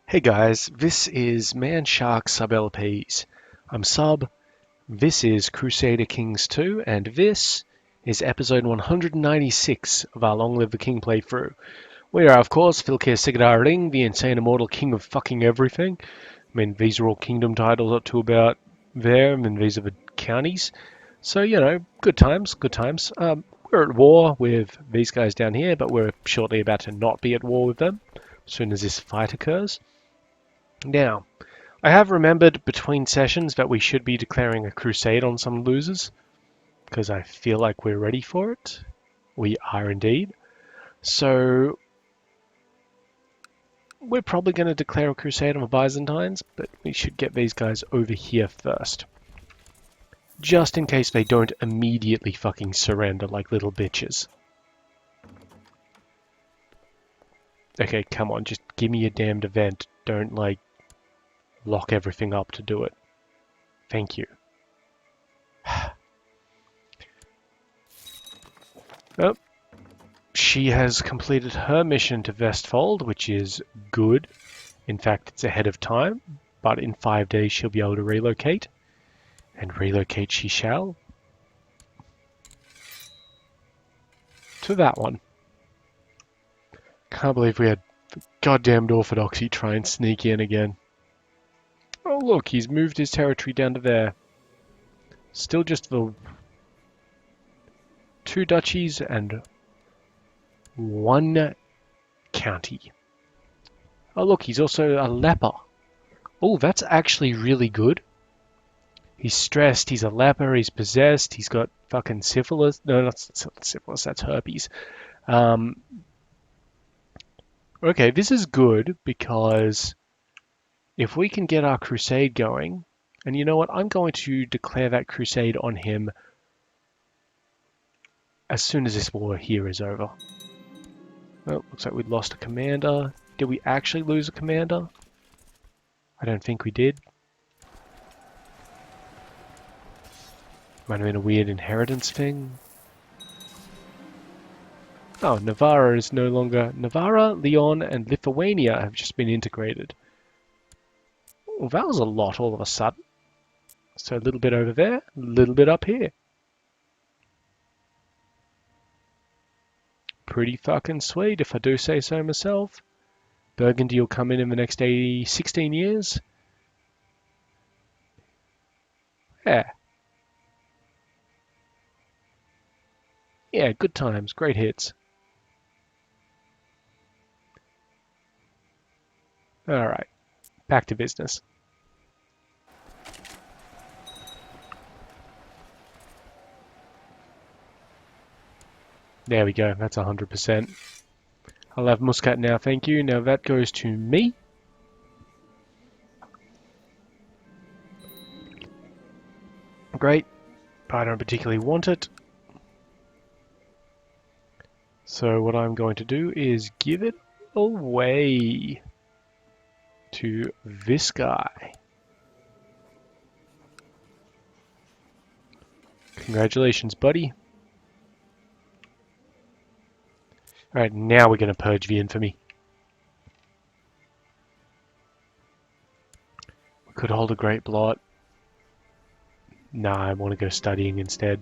Hey guys, this is Man Shark Sub LPs. I'm Sub, this is Crusader Kings II, and this is episode 196 of our Long Live the King playthrough. We are, of course, Filkir Sigurdar Ring, the insane immortal king of fucking everything. I mean, these are all kingdom titles up to about there, and these are the counties. So, good times, good times. We're at war with these guys down here, but we're shortly about to not be at war with them as soon as this fight occurs. Now, I have remembered between sessions that we should be declaring a crusade on some losers, because I feel like we're ready for it. We are indeed. So, we're probably going to declare a crusade on the Byzantines, but we should get these guys over here first. Just in case they don't immediately fucking surrender like little bitches. Okay, come on, just give me a damned event. Don't, lock everything up to do it. Thank you. Oh, she has completed her mission to Vestfold, which is good. In fact, it's ahead of time, but in 5 days she'll be able to relocate. And relocate she shall. To that one. Can't believe we had goddamned Orthodoxy try and sneak in again. Oh look, he's moved his territory down to there. Still just the 2 duchies and 1 county. Oh look, he's also a leper. Oh, that's actually really good. He's stressed, he's a leper, he's possessed, he's got fucking syphilis. No, not syphilis, that's herpes. Okay, this is good because if we can get our crusade going, and you know what, I'm going to declare that crusade on him as soon as this war here is over. Oh, looks like we lost a commander. Did we actually lose a commander? I don't think we did. Might have been a weird inheritance thing. Oh, Navarra is no longer... Navarra, Leon, and Lithuania have just been integrated. Well, that was a lot all of a sudden. So a little bit over there, a little bit up here. Pretty fucking sweet, if I do say so myself. Burgundy will come in the next 16 years. Yeah. Yeah, good times, great hits. Alright, back to business. There we go, that's 100%. I'll have Muscat now, thank you. Now that goes to me. Great, but I don't particularly want it. So what I'm going to do is give it away to this guy. Congratulations, buddy. Alright, now we're going to purge the infamy. We could hold a great blot. Nah, I want to go studying instead.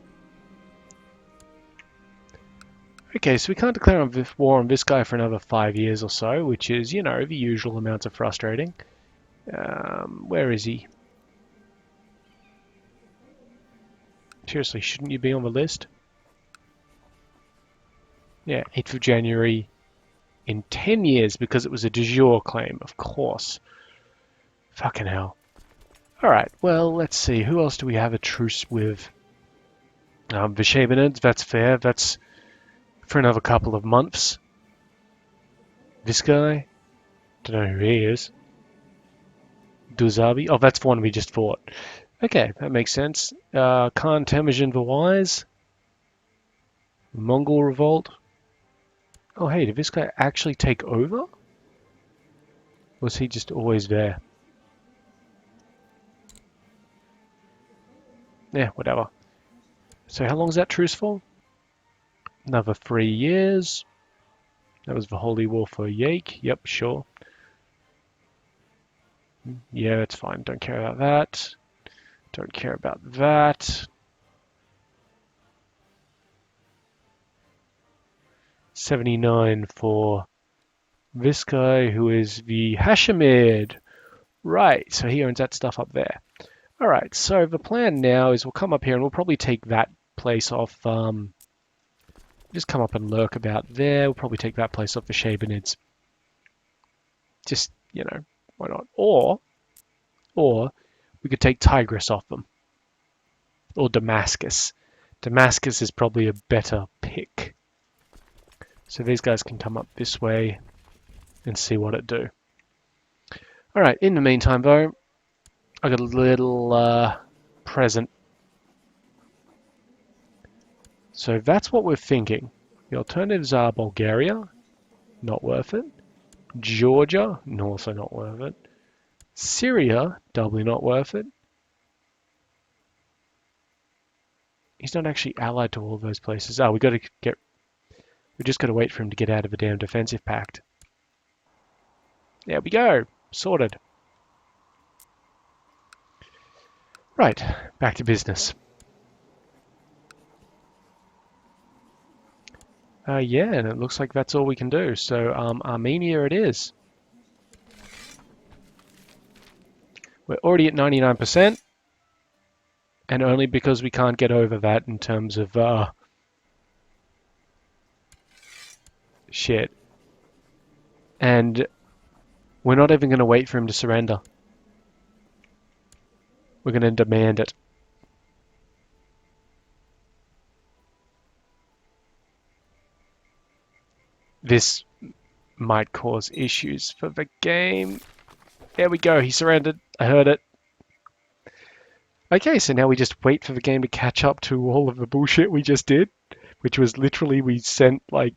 Okay, so we can't declare war on this guy for another 5 years or so, which is, the usual amounts of frustrating. Where is he? Seriously, shouldn't you be on the list? Yeah, 8th of January in 10 years because it was a de jure claim, of course. Fucking hell. Alright, well, let's see. Who else do we have a truce with? The Shabanids, that's fair. That's for another couple of months. This guy? Don't know who he is. Duzabi? Oh, that's the one we just fought. Okay, that makes sense. Khan Temujin the Wise. Mongol Revolt. Oh, hey, did this guy actually take over? Or was he just always there? Yeah, whatever. So how long is that truce for? Another 3 years. That was the Holy War for Yake. Yep, sure. Yeah, that's fine. Don't care about that. Don't care about that. 79 for this guy who is the Hashemid. Right, so he owns that stuff up there. All right, so the plan now is we'll come up here and we'll probably take that place off. Just come up and lurk about there. We'll probably take that place off the Shabanids. Just, why not? Or we could take Tigris off them. Or Damascus. Damascus is probably a better pick. So these guys can come up this way and see what it do. All right, in the meantime, though, I got a little present. So that's what we're thinking. The alternatives are Bulgaria, not worth it. Georgia, also not worth it. Syria, doubly not worth it. He's not actually allied to all those places. We just got to wait for him to get out of the damn defensive pact. There we go. Sorted. Right, back to business. Yeah, and it looks like that's all we can do. So Armenia it is. We're already at 99%, and only because we can't get over that in terms of shit. And we're not even going to wait for him to surrender. We're going to demand it. This might cause issues for the game. There we go, he surrendered. I heard it. Okay, so now we just wait for the game to catch up to all of the bullshit we just did, which was literally we sent like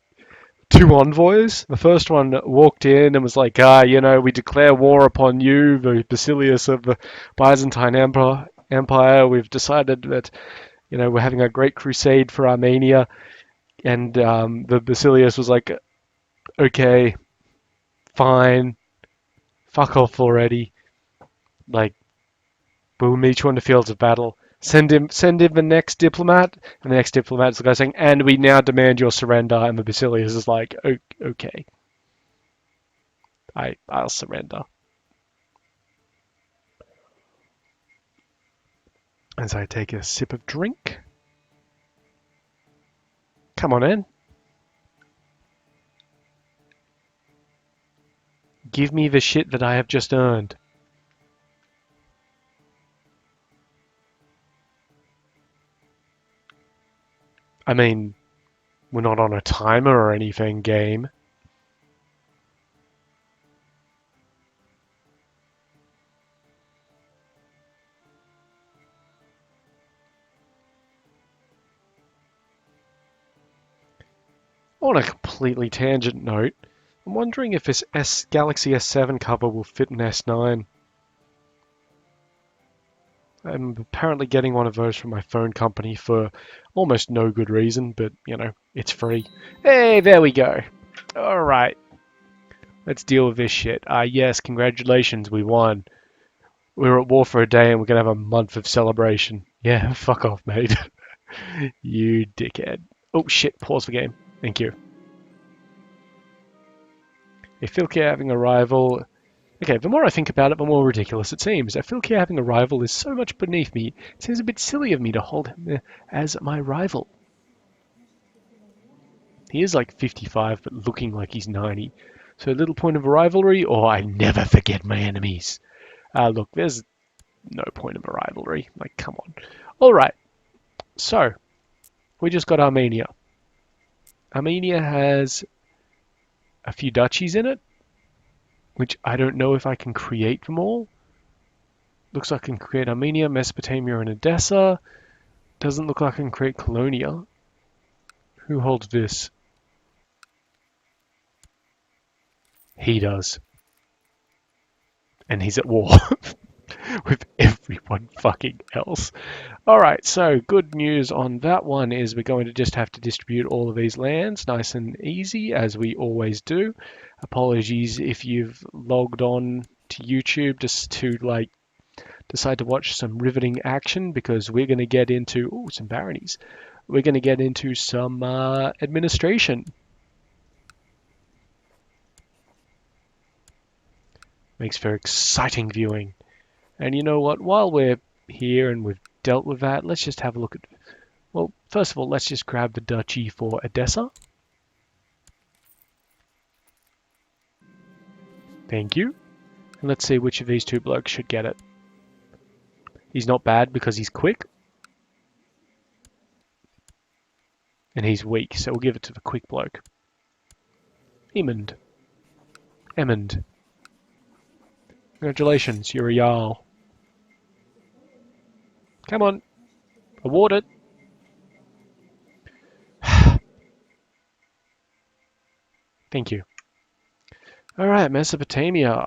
2 envoys. The first one walked in and was like, we declare war upon you, the Basilius of the Byzantine Empire. We've decided that, we're having a great crusade for Armenia. And the Basilius was like, okay, fine, fuck off already. Like, we'll meet you on the fields of battle. Send him the next diplomat, and the next diplomat's the guy saying, and we now demand your surrender. And the Basilius is like, okay, I'll surrender. As I take a sip of drink. Come on in. Give me the shit that I have just earned. I mean, we're not on a timer or anything, game. On a completely tangent note, I'm wondering if this Galaxy S7 cover will fit an S9. I'm apparently getting one of those from my phone company for almost no good reason, but, it's free. Hey, there we go. All right. Let's deal with this shit. Yes, congratulations, we won. We were at war for a day and we're going to have a month of celebration. Yeah, fuck off, mate. You dickhead. Oh, shit, pause the game. Thank you. If Filkia having a rival... Okay, the more I think about it, the more ridiculous it seems. Filkia having a rival is so much beneath me, it seems a bit silly of me to hold him as my rival. He is like 55, but looking like he's 90. So a little point of rivalry, or I never forget my enemies. Look, there's no point of a rivalry. Like, come on. All right. So, we just got Armenia. Armenia has a few duchies in it, which I don't know if I can create them all. Looks like I can create Armenia, Mesopotamia, and Edessa. Doesn't look like I can create Colonia. Who holds this? He does. And he's at war with everyone fucking else. Alright, so good news on that one is we're going to just have to distribute all of these lands nice and easy, as we always do. Apologies if you've logged on to YouTube just to like decide to watch some riveting action, because we're going to get into some baronies. We're going to get into some administration. Makes for exciting viewing. And you know what? While we're here and we've dealt with that, let's just have a look at... Well, first of all, let's just grab the duchy for Edessa. Thank you. And let's see which of these two blokes should get it. He's not bad because he's quick. And he's weak, so we'll give it to the quick bloke. Emond. Congratulations, you're a Jarl. Come on. Award it. Thank you. Alright, Mesopotamia.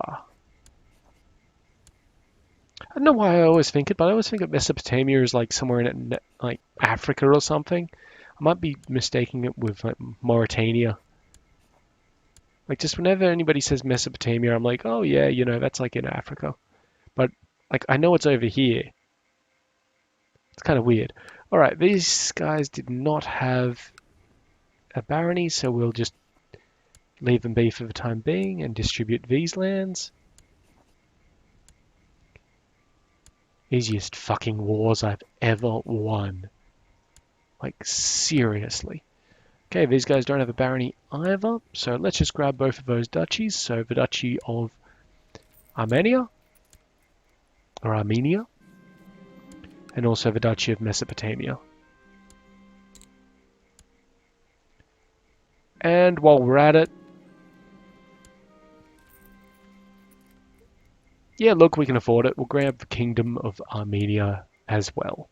I don't know why I always think it, but I always think of Mesopotamia as like somewhere in like Africa or something. I might be mistaking it with like Mauritania. Like just whenever anybody says Mesopotamia, I'm like, oh yeah, you know, that's like in Africa. But like I know it's over here. It's kind of weird. Alright, these guys did not have a barony, so we'll just leave them be for the time being and distribute these lands. Easiest fucking wars I've ever won. Like, seriously. Okay, these guys don't have a barony either, so let's just grab both of those duchies. So the Duchy of Armenia, or Armenia, and also the Duchy of Mesopotamia. And while we're at it, yeah, look, we can afford it. We'll grab the Kingdom of Armenia as well.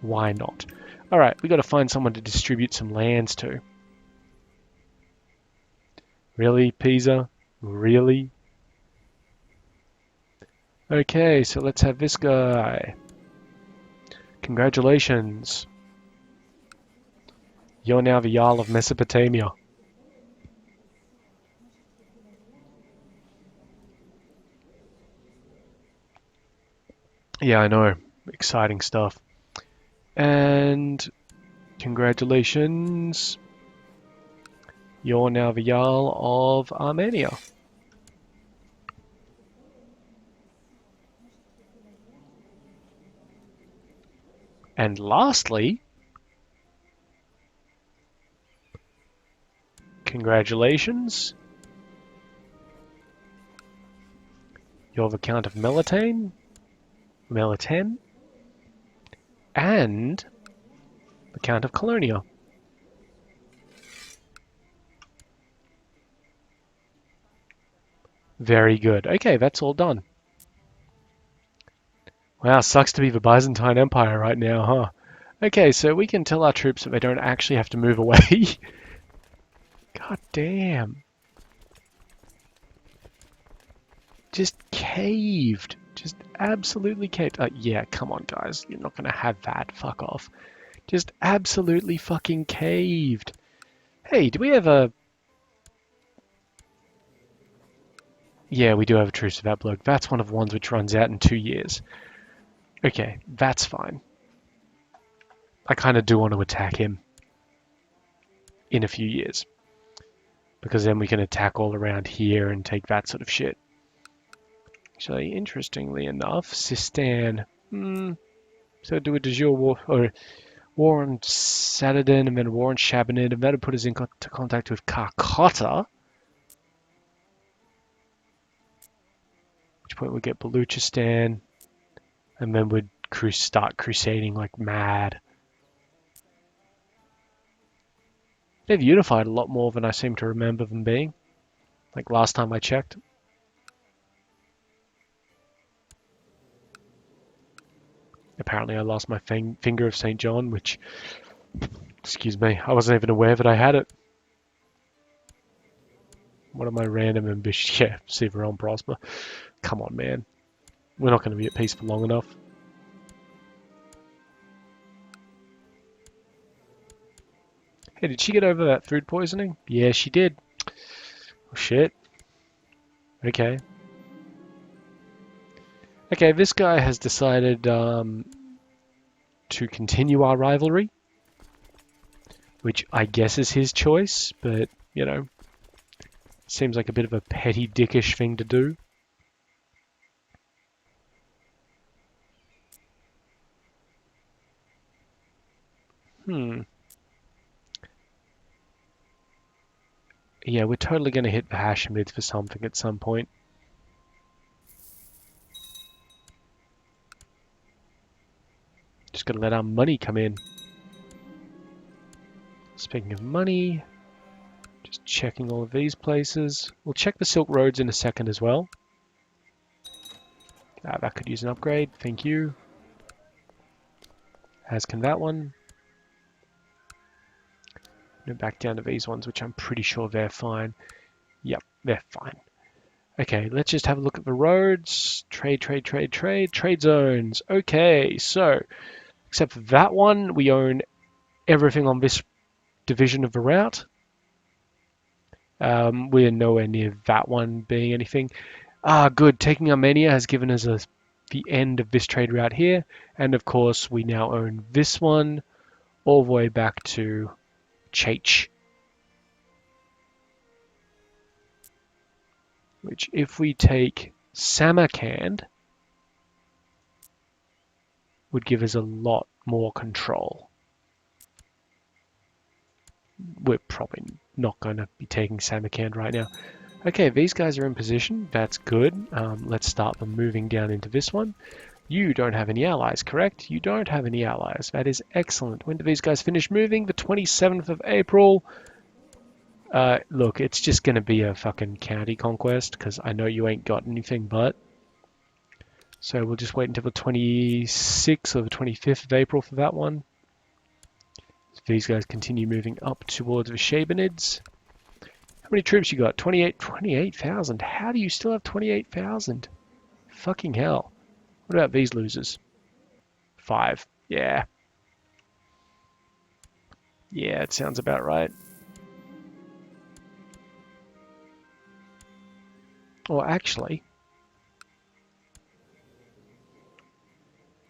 Why not? Alright, we got to find someone to distribute some lands to. Really, Pisa? Really? Okay, so let's have this guy. Congratulations. You're now the Jarl of Mesopotamia. Yeah, I know. Exciting stuff. And congratulations. You're now the Jarl of Armenia. And lastly, congratulations. You're the Count of Melitene, and the Count of Colonia. Very good. Okay, that's all done. Wow, sucks to be the Byzantine Empire right now, huh? Okay, so we can tell our troops that they don't actually have to move away. God damn. Just caved. Just absolutely caved. Yeah, come on, guys. You're not going to have that. Fuck off. Just absolutely fucking caved. Hey, do we have a... Yeah, we do have a truce with that bloke. That's one of the ones which runs out in 2 years. Okay, that's fine. I kind of do want to attack him in a few years. Because then we can attack all around here and take that sort of shit. Actually, interestingly enough, Sistan... So do a de jure war, or war on Saladin and then a war on Shabanid, and that'll put us into contact with Calcutta. At which point we get Baluchistan, and then we'd start crusading like mad. They've unified a lot more than I seem to remember them being. Like last time I checked. Apparently I lost my finger of St. John, which, excuse me, I wasn't even aware that I had it. What are my random ambitions? Yeah, see if we're on prosper. Come on, man. We're not going to be at peace for long enough. Hey, did she get over that food poisoning? Yeah, she did. Oh, shit. Okay. Okay, this guy has decided to continue our rivalry, which I guess is his choice, but, you know, seems like a bit of a petty dickish thing to do. Yeah, we're totally going to hit the Hashemids for something at some point. Just got to let our money come in. Speaking of money, just checking all of these places. We'll check the Silk Roads in a second as well. That could use an upgrade, thank you. As can that one. Go back down to these ones, which I'm pretty sure they're fine. Yep, they're fine. Okay, let's just have a look at the roads. Trade zones. Okay, so, except for that one, we own everything on this division of the route. We're nowhere near that one being anything. Good. Taking Armenia has given us the end of this trade route here. And of course, we now own this one all the way back to Chach. Which, if we take Samarkand, would give us a lot more control. We're probably not going to be taking Samarkand right now. Okay, these guys are in position. That's good. Let's start them moving down into this one. You don't have any allies, correct? You don't have any allies. That is excellent. When do these guys finish moving? The 27th of April. Look, it's just going to be a fucking county conquest because I know you ain't got anything but. So we'll just wait until the 26th or the 25th of April for that one. So these guys continue moving up towards the Shebanids. How many troops you got? 28,000. How do you still have 28,000? Fucking hell. What about these losers? 5. Yeah. Yeah, it sounds about right. Or actually,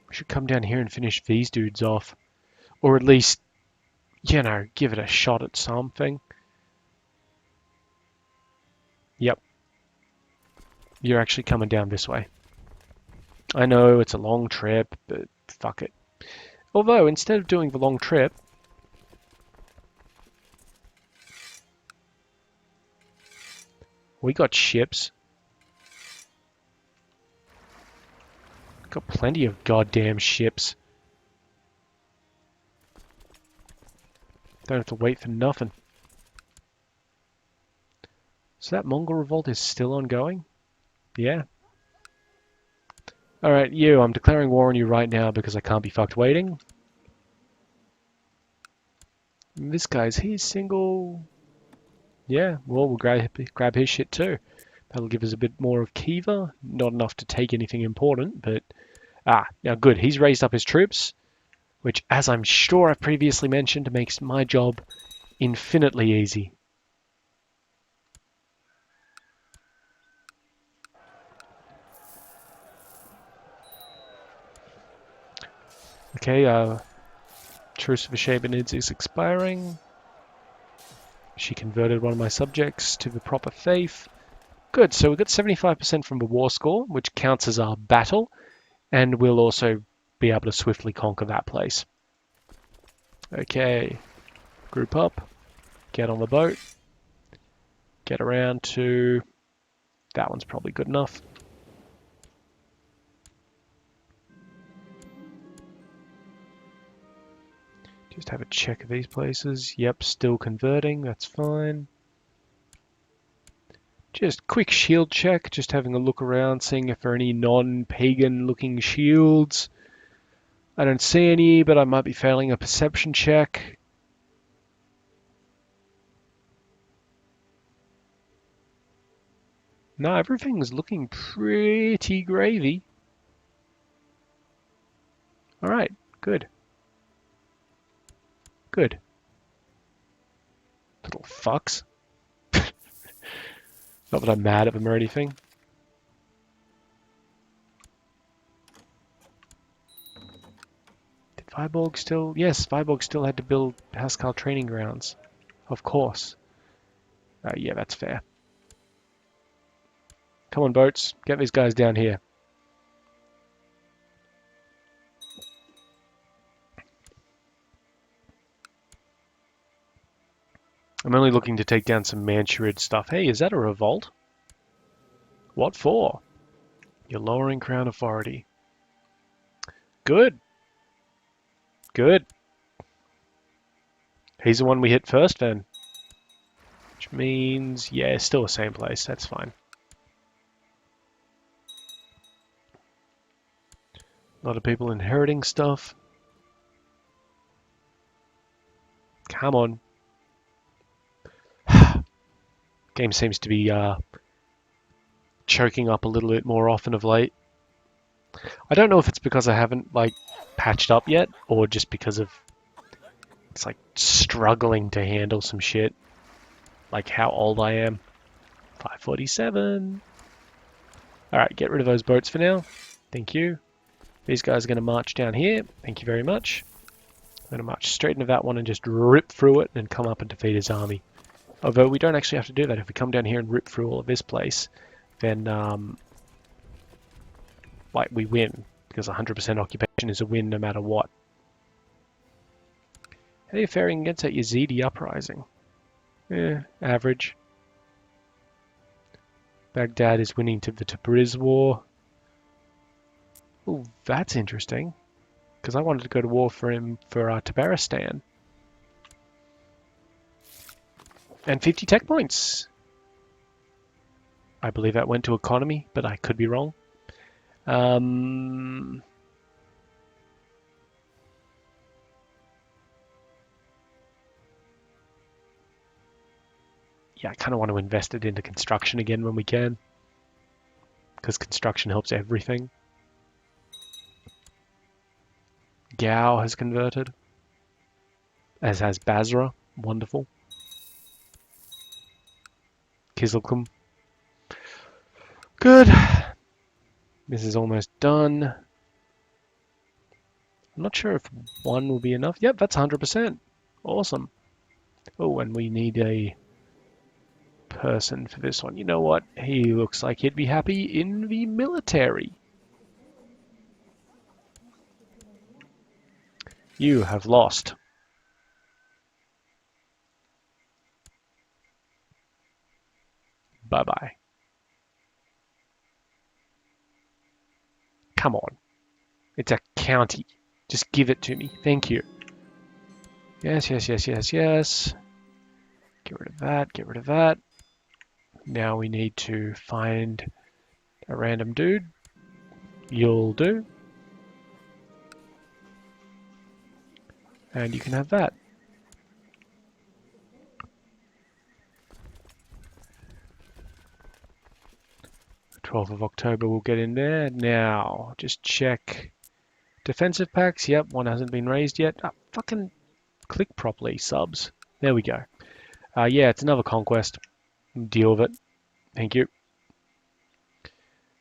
we should come down here and finish these dudes off. Or at least, you know, give it a shot at something. Yep. You're actually coming down this way. I know it's a long trip, but fuck it. Although, instead of doing the long trip, we got ships. Got plenty of goddamn ships. Don't have to wait for nothing. So that Mongol revolt is still ongoing? Yeah. Alright, you, I'm declaring war on you right now because I can't be fucked waiting. And this guy's, he's single. Yeah, well, we'll grab his shit too. That'll give us a bit more of Kiva. Not enough to take anything important, but... now good. He's raised up his troops, which, as I'm sure I've previously mentioned, makes my job infinitely easy. Okay, Truce of the Shebanids is expiring. She converted one of my subjects to the proper faith. Good, so we got 75% from the war score, which counts as our battle, and we'll also be able to swiftly conquer that place. Okay, group up, get on the boat, get around to... That one's probably good enough. Just have a check of these places. Yep, still converting, that's fine. Just quick shield check, just having a look around, seeing if there are any non-pagan looking shields. I don't see any, but I might be failing a perception check. No, everything's looking pretty gravy. Alright, good. Good. Little fucks. Not that I'm mad at them or anything. Viborg still... Yes, Viborg still had to build Haskell training grounds. Of course. Yeah, that's fair. Come on, boats. Get these guys down here. I'm only looking to take down some Manchurid stuff. Hey, is that a revolt? What for? You're lowering Crown Authority. Good. Good. He's the one we hit first then. Which means, yeah, still the same place. That's fine. A lot of people inheriting stuff. Come on. Game seems to be choking up a little bit more often of late. I don't know if it's because I haven't like patched up yet, or just because of it's like struggling to handle some shit. Like how old I am. 547. Alright, get rid of those boats for now. Thank you. These guys are going to march down here. Thank you very much. I'm going to march straight into that one and just rip through it and come up and defeat his army. Although we don't actually have to do that. If we come down here and rip through all of this place, then like we win. Because 100% occupation is a win no matter what. How are you faring against that Yazidi uprising? Average. Baghdad is winning to the Tabriz War. Oh, that's interesting. Because I wanted to go to war for him for Tabaristan. And 50 tech points. I believe that went to economy, but I could be wrong. Yeah, I kind of want to invest it into construction again when we can. Because construction helps everything. Gao has converted. As has Basra. Wonderful. Kizilkum. Good. This is almost done. I'm not sure if one will be enough. Yep, that's 100%. Awesome. Oh, and we need a person for this one. You know what? He looks like he'd be happy in the military. You have lost. Bye-bye. Come on. It's a county. Just give it to me. Thank you. Yes, yes, yes, yes, yes. Get rid of that. Get rid of that. Now we need to find a random dude. You'll do. And you can have that. 12th of October we'll get in there. Now, just check. Defensive packs, yep, one hasn't been raised yet. Fucking click properly, subs. There we go. Yeah, it's another conquest. Deal with it. Thank you.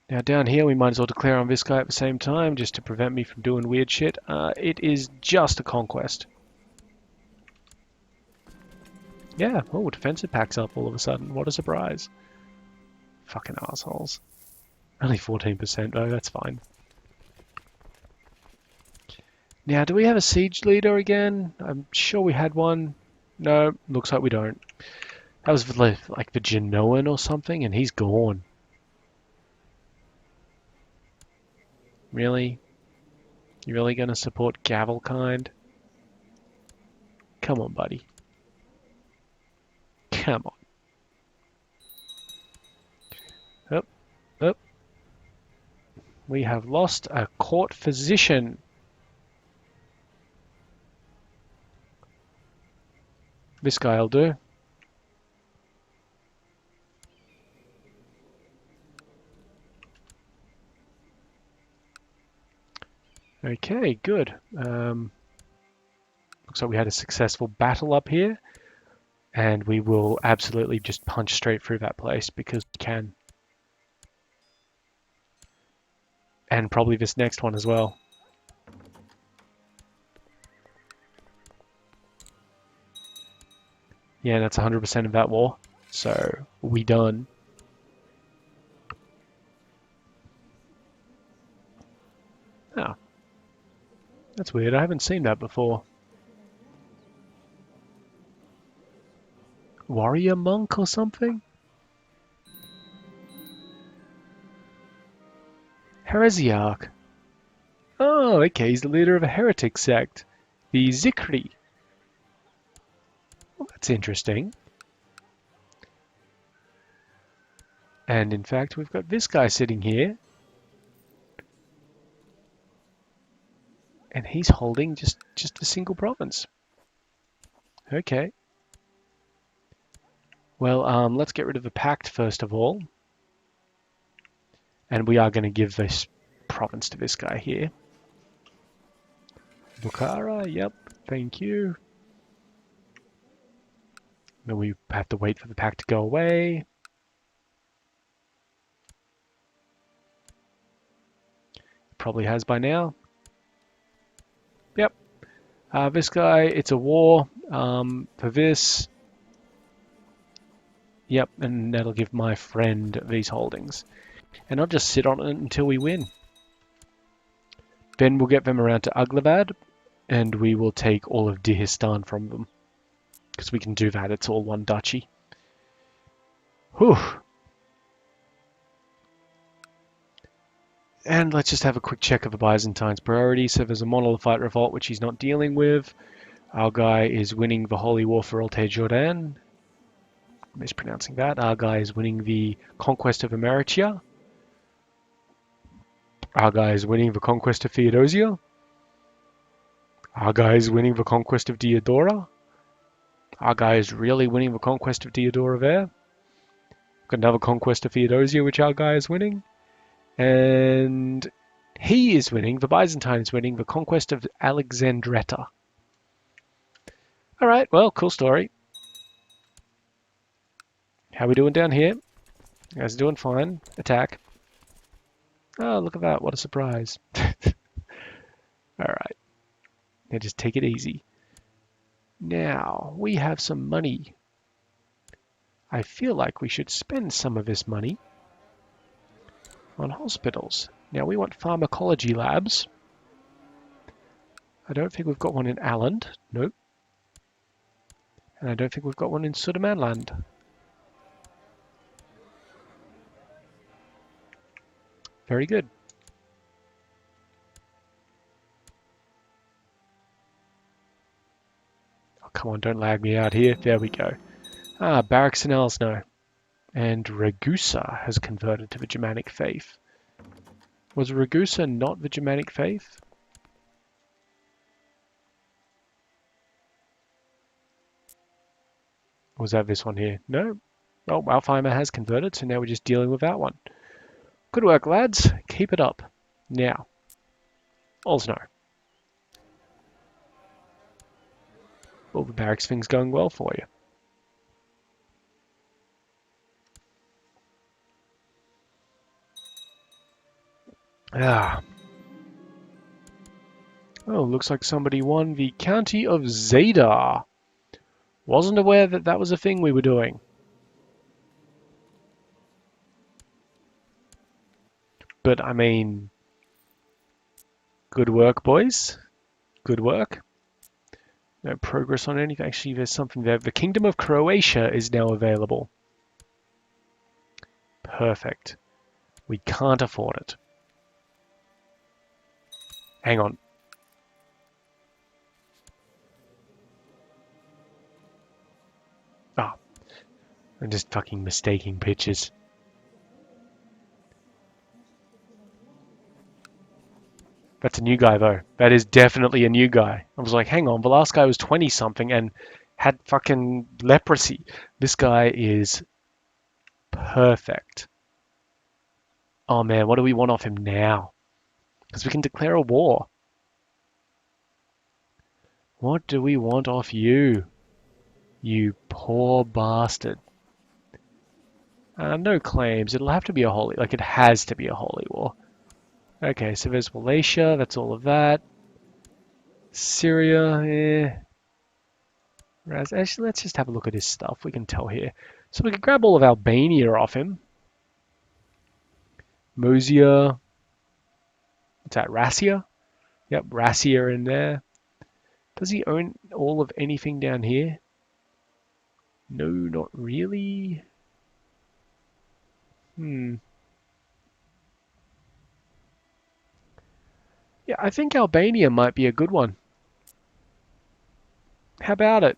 Now down here we might as well declare on this guy at the same time just to prevent me from doing weird shit. It is just a conquest. Yeah, oh, defensive packs up all of a sudden. What a surprise. Fucking assholes. Only 14% though, that's fine. Now, do we have a siege leader again? I'm sure we had one. No, looks like we don't. That was like the Genoan or something, and he's gone. Really? You really gonna support Gavelkind? Come on, buddy. Come on. Up, up. We have lost a court physician. This guy'll do. Okay, good. Looks like we had a successful battle up here. And we will absolutely just punch straight through that place because we can. And probably this next one as well. Yeah, that's 100% of that war. So, we done. Oh, that's weird. I haven't seen that before. Warrior monk or something? Heresiarch. Oh, okay, he's the leader of a heretic sect. The Zikri. Well, that's interesting. And in fact, we've got this guy sitting here. And he's holding just a single province. Okay. Well, let's get rid of the pact first of all. And we are going to give this province to this guy here. Bukhara, yep, thank you. Then we have to wait for the pact to go away. Probably has by now. Yep. This guy, it's a war. For this, yep, and that'll give my friend these holdings. And I'll just sit on it until we win. Then we'll get them around to Aghlabad, and we will take all of Dihistan from them. Because we can do that, it's all one duchy. Whew. And let's just have a quick check of the Byzantine's priorities. So there's a Monolithite revolt, which he's not dealing with. Our guy is winning the Holy War for Alte Jordan. Mispronouncing that. Our guy is winning the conquest of Emeritia. Our guy is winning the conquest of Theodosia. Our guy is winning the conquest of Diodora. Our guy is really winning the conquest of Diodora there. Got another conquest of Theodosia, which our guy is winning. And he is winning, the Byzantine is winning, the conquest of Alexandretta. Alright, well, cool story. How we doing down here? You guys are doing fine. Attack. Oh, look at that. What a surprise. Alright. Now just take it easy. Now, we have some money. I feel like we should spend some of this money on hospitals. Now, we want pharmacology labs. I don't think we've got one in Alland. Nope. And I don't think we've got one in Sudermanland. Very good. Oh, come on, don't lag me out here. There we go. Ah, Barracks and Elsno. And Ragusa has converted to the Germanic faith. Was Ragusa not the Germanic faith? Or was that this one here? No. Oh, Alfheimer has converted, so now we're just dealing with that one. Good work, lads. Keep it up. Now, Osno. All the barracks thing's going well for you. Ah. Oh, looks like somebody won the County of Zadar. Wasn't aware that that was a thing we were doing. But, I mean, good work, boys. Good work. No progress on anything. Actually, there's something there. The Kingdom of Croatia is now available. Perfect. We can't afford it. Hang on. Ah, I'm just fucking mistaking pictures. That's a new guy, though. That is definitely a new guy. I was like, hang on, the last guy was 20-something and had fucking leprosy. This guy is perfect. Oh man, what do we want off him now? Because we can declare a war. What do we want off you? You poor bastard. No claims. It'll have to be a holy, like it has to be a holy war. Okay, so there's Wallachia, that's all of that. Syria, Actually, let's just have a look at his stuff. We can tell here. So we can grab all of Albania off him. Mosia. What's that? Rassia? Yep, Rassia in there. Does he own all of anything down here? No, not really. Yeah, I think Albania might be a good one. How about it?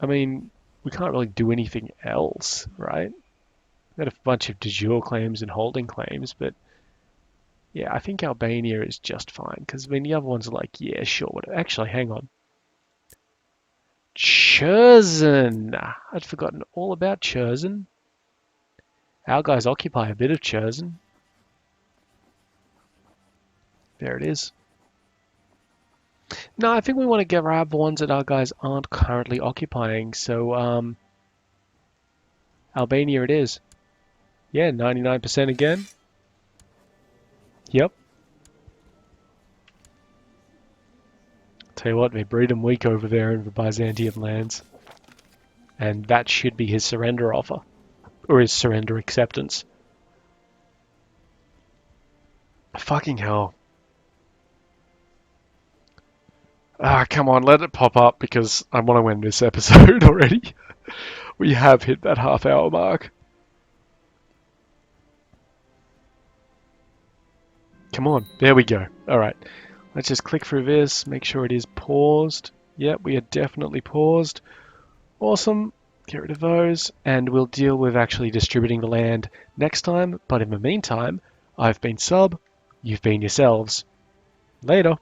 I mean, we can't really do anything else, right? We've got a bunch of de jure claims and holding claims, but yeah, I think Albania is just fine. Because, I mean, the other ones are like, yeah, sure. Whatever. Actually, hang on. Cherson! I'd forgotten all about Cherson. Our guys occupy a bit of Cherson. There it is. No, I think we want to grab the ones that our guys aren't currently occupying. So, Albania it is. Yeah, 99% again. Yep. Tell you what, they breed them weak over there in the Byzantium lands. And that should be his surrender offer. Or his surrender acceptance. Fucking hell. Ah, come on, let it pop up because I want to win this episode already. We have hit that half-hour mark. Come on, there we go. Alright, let's just click through this, make sure it is paused. Yep, we are definitely paused. Awesome, get rid of those, and we'll deal with actually distributing the land next time. But in the meantime, I've been Sub, you've been yourselves. Later.